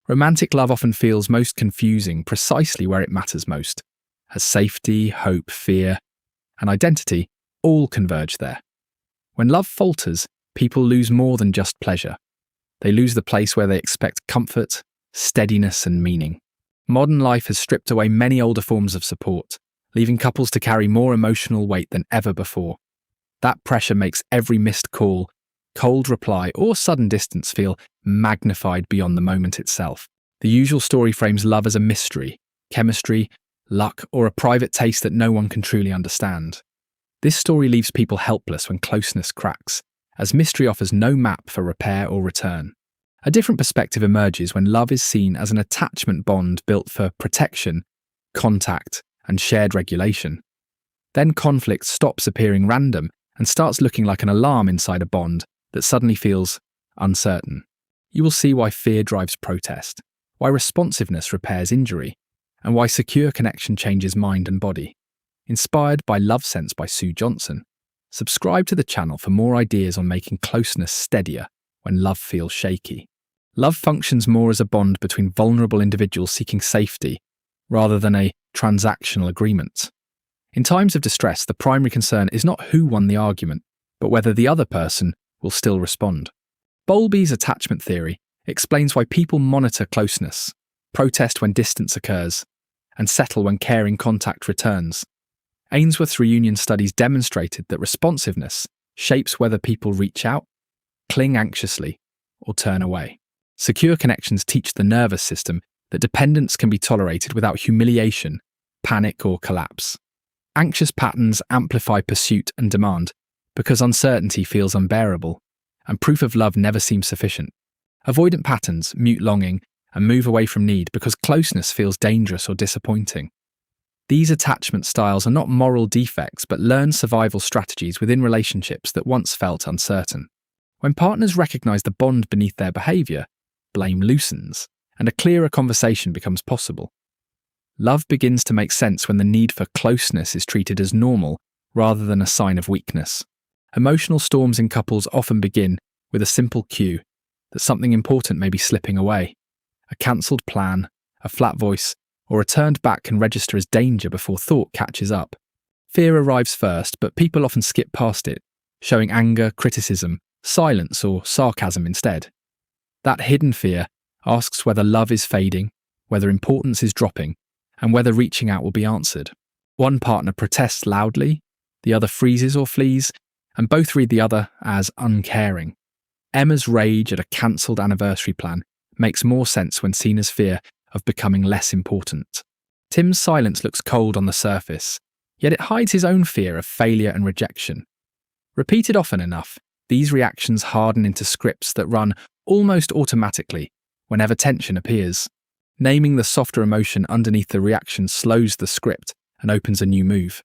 Romantic love often feels most confusing precisely where it matters most, as safety, hope, fear, and identity all converge there. When love falters, people lose more than just pleasure. They lose the place where they expect comfort, steadiness, and meaning. Modern life has stripped away many older forms of support, leaving couples to carry more emotional weight than ever before. That pressure makes every missed call, cold reply, or sudden distance feel magnified beyond the moment itself. The usual story frames love as a mystery, chemistry, luck, or a private taste that no one can truly understand. This story leaves people helpless when closeness cracks, as mystery offers no map for repair or return. A different perspective emerges when love is seen as an attachment bond built for protection, contact, and shared regulation. Then conflict stops appearing random and starts looking like an alarm inside a bond that suddenly feels uncertain. You will see why fear drives protest, why responsiveness repairs injury, and why secure connection changes mind and body. Inspired by Love Sense by Sue Johnson, subscribe to the channel for more ideas on making closeness steadier when love feels shaky. Love functions more as a bond between vulnerable individuals seeking safety, rather than a transactional agreement. In times of distress, the primary concern is not who won the argument, but whether the other person will still respond. Bowlby's attachment theory explains why people monitor closeness, protest when distance occurs, and settle when caring contact returns. Ainsworth's reunion studies demonstrated that responsiveness shapes whether people reach out, cling anxiously, or turn away. Secure connections teach the nervous system that dependence can be tolerated without humiliation, panic, or collapse. Anxious patterns amplify pursuit and demand because uncertainty feels unbearable, and proof of love never seems sufficient. Avoidant patterns mute longing and move away from need because closeness feels dangerous or disappointing. These attachment styles are not moral defects but learned survival strategies within relationships that once felt uncertain. When partners recognize the bond beneath their behavior, blame loosens, and a clearer conversation becomes possible. Love begins to make sense when the need for closeness is treated as normal rather than a sign of weakness. Emotional storms in couples often begin with a simple cue that something important may be slipping away. A cancelled plan, a flat voice, or a turned back can register as danger before thought catches up. Fear arrives first, but people often skip past it, showing anger, criticism, silence, or sarcasm instead. That hidden fear asks whether love is fading, whether importance is dropping, and whether reaching out will be answered. One partner protests loudly, the other freezes or flees, and both read the other as uncaring. Emma's rage at a cancelled anniversary plan makes more sense when seen as fear of becoming less important. Tim's silence looks cold on the surface, yet it hides his own fear of failure and rejection. Repeated often enough, these reactions harden into scripts that run almost automatically whenever tension appears. Naming the softer emotion underneath the reaction slows the script and opens a new move.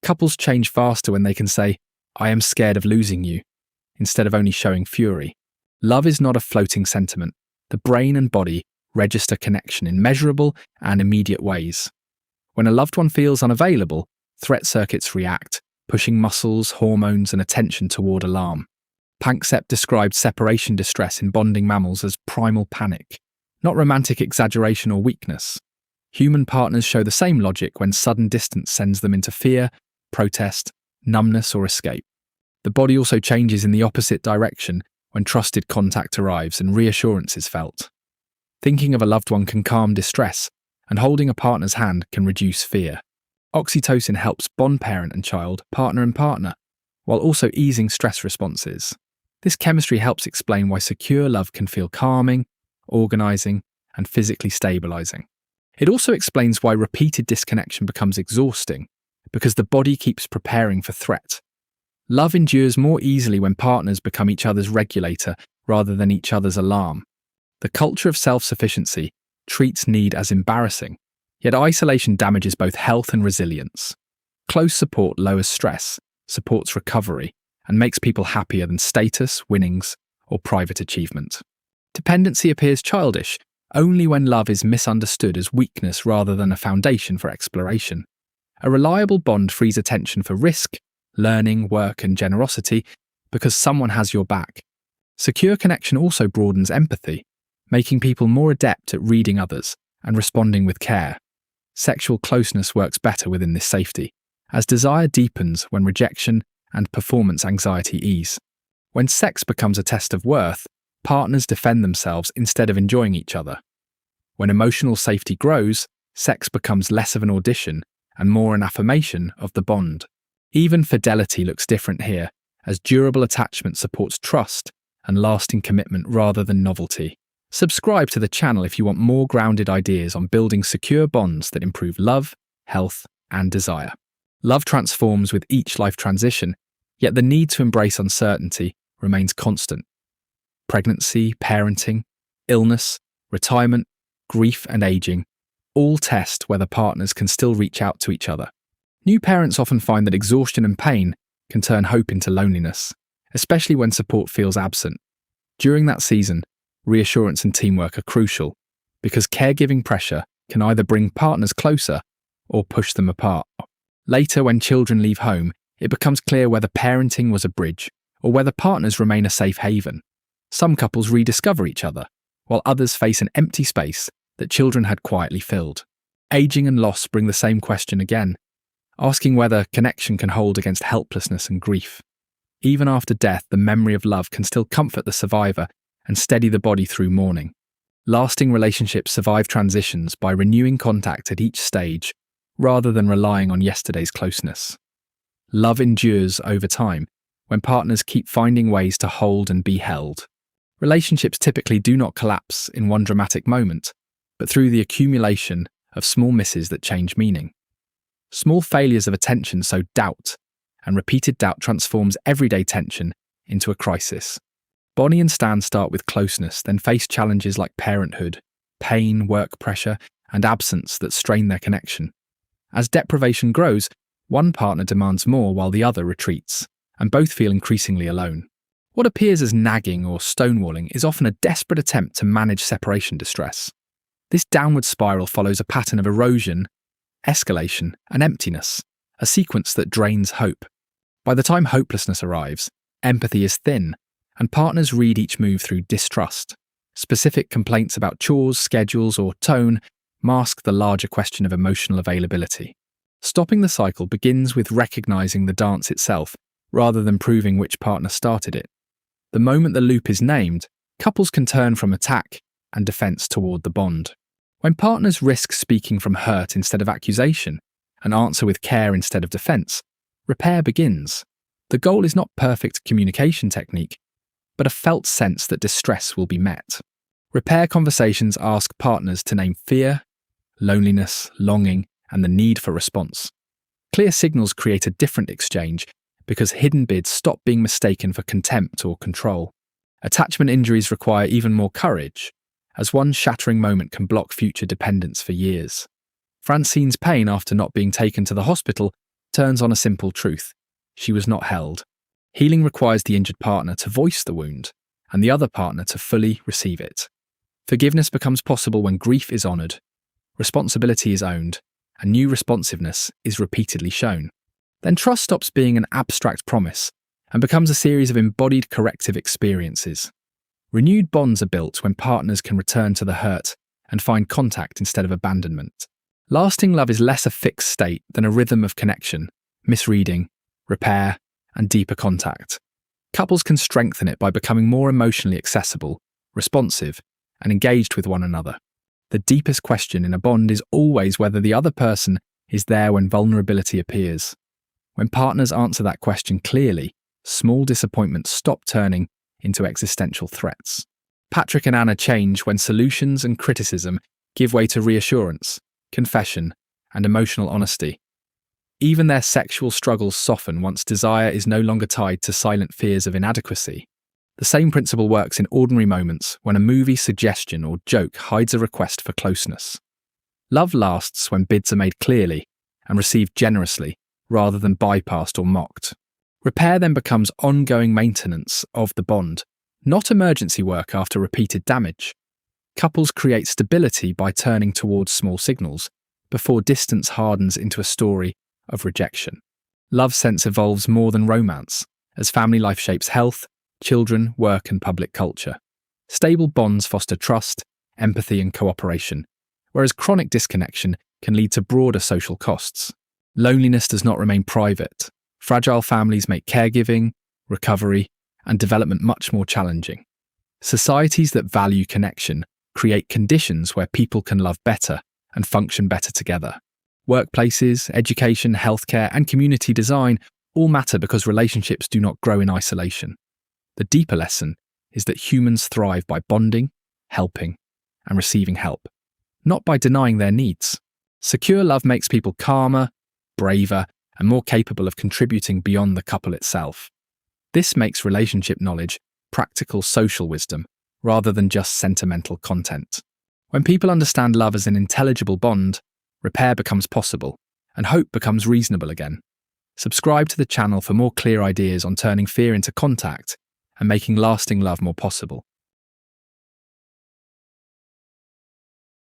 Couples change faster when they can say, "I am scared of losing you," instead of only showing fury. Love is not a floating sentiment. The brain and body register connection in measurable and immediate ways. When a loved one feels unavailable, threat circuits react, pushing muscles, hormones, and attention toward alarm. Panksepp described separation distress in bonding mammals as primal panic, not romantic exaggeration or weakness. Human partners show the same logic when sudden distance sends them into fear, protest, numbness, or escape. The body also changes in the opposite direction when trusted contact arrives and reassurance is felt. Thinking of a loved one can calm distress, and holding a partner's hand can reduce fear. Oxytocin helps bond parent and child, partner and partner, while also easing stress responses. This chemistry helps explain why secure love can feel calming, organizing, and physically stabilizing. It also explains why repeated disconnection becomes exhausting, because the body keeps preparing for threat. Love endures more easily when partners become each other's regulator rather than each other's alarm. The culture of self-sufficiency treats need as embarrassing, yet isolation damages both health and resilience. Close support lowers stress, supports recovery, and makes people happier than status, winnings, or private achievement. Dependency appears childish only when love is misunderstood as weakness rather than a foundation for exploration. A reliable bond frees attention for risk, learning, work, and generosity because someone has your back. Secure connection also broadens empathy, making people more adept at reading others and responding with care. Sexual closeness works better within this safety, as desire deepens when rejection and performance anxiety ease. When sex becomes a test of worth, partners defend themselves instead of enjoying each other. When emotional safety grows, sex becomes less of an audition and more an affirmation of the bond. Even fidelity looks different here, as durable attachment supports trust and lasting commitment rather than novelty. Subscribe to the channel if you want more grounded ideas on building secure bonds that improve love, health, and desire. Love transforms with each life transition, yet the need to embrace uncertainty remains constant. Pregnancy, parenting, illness, retirement, grief, and aging all test whether partners can still reach out to each other. New parents often find that exhaustion and pain can turn hope into loneliness, especially when support feels absent. During that season, reassurance and teamwork are crucial, because caregiving pressure can either bring partners closer or push them apart. Later, when children leave home, it becomes clear whether parenting was a bridge or whether partners remain a safe haven. Some couples rediscover each other, while others face an empty space that children had quietly filled. Aging and loss bring the same question again, asking whether connection can hold against helplessness and grief. Even after death, the memory of love can still comfort the survivor and steady the body through mourning. Lasting relationships survive transitions by renewing contact at each stage, rather than relying on yesterday's closeness. Love endures over time when partners keep finding ways to hold and be held. Relationships typically do not collapse in one dramatic moment, but through the accumulation of small misses that change meaning. Small failures of attention sow doubt, and repeated doubt transforms everyday tension into a crisis. Bonnie and Stan start with closeness, then face challenges like parenthood, pain, work pressure, and absence that strain their connection. As deprivation grows, one partner demands more while the other retreats, and both feel increasingly alone. What appears as nagging or stonewalling is often a desperate attempt to manage separation distress. This downward spiral follows a pattern of erosion, escalation, and emptiness, a sequence that drains hope. By the time hopelessness arrives, empathy is thin, and partners read each move through distrust. Specific complaints about chores, schedules, or tone mask the larger question of emotional availability. Stopping the cycle begins with recognizing the dance itself, rather than proving which partner started it. The moment the loop is named, couples can turn from attack and defense toward the bond. When partners risk speaking from hurt instead of accusation, and answer with care instead of defense, repair begins. The goal is not perfect communication technique, but a felt sense that distress will be met. Repair conversations ask partners to name fear, loneliness, longing, and the need for response. Clear signals create a different exchange because hidden bids stop being mistaken for contempt or control. Attachment injuries require even more courage, as one shattering moment can block future dependence for years. Francine's pain after not being taken to the hospital turns on a simple truth: she was not held. Healing requires the injured partner to voice the wound, and the other partner to fully receive it. Forgiveness becomes possible when grief is honoured, responsibility is owned, and new responsiveness is repeatedly shown. Then trust stops being an abstract promise and becomes a series of embodied corrective experiences. Renewed bonds are built when partners can return to the hurt and find contact instead of abandonment. Lasting love is less a fixed state than a rhythm of connection, misreading, repair, and deeper contact. Couples can strengthen it by becoming more emotionally accessible, responsive, and engaged with one another. The deepest question in a bond is always whether the other person is there when vulnerability appears. When partners answer that question clearly, small disappointments stop turning into existential threats. Patrick and Anna change when solutions and criticism give way to reassurance, confession, and emotional honesty. Even their sexual struggles soften once desire is no longer tied to silent fears of inadequacy. The same principle works in ordinary moments when a movie suggestion or joke hides a request for closeness. Love lasts when bids are made clearly and received generously, rather than bypassed or mocked. Repair then becomes ongoing maintenance of the bond, not emergency work after repeated damage. Couples create stability by turning towards small signals, before distance hardens into a story of rejection. Love sense evolves more than romance, as family life shapes health, children, work, and public culture. Stable bonds foster trust, empathy, and cooperation, whereas chronic disconnection can lead to broader social costs. Loneliness does not remain private. Fragile families make caregiving, recovery, and development much more challenging. Societies that value connection create conditions where people can love better and function better together. Workplaces, education, healthcare, and community design all matter because relationships do not grow in isolation. The deeper lesson is that humans thrive by bonding, helping, and receiving help, not by denying their needs. Secure love makes people calmer, braver, and more capable of contributing beyond the couple itself. This makes relationship knowledge practical social wisdom rather than just sentimental content. When people understand love as an intelligible bond, repair becomes possible and hope becomes reasonable again. Subscribe to the channel for more clear ideas on turning fear into contact and making lasting love more possible.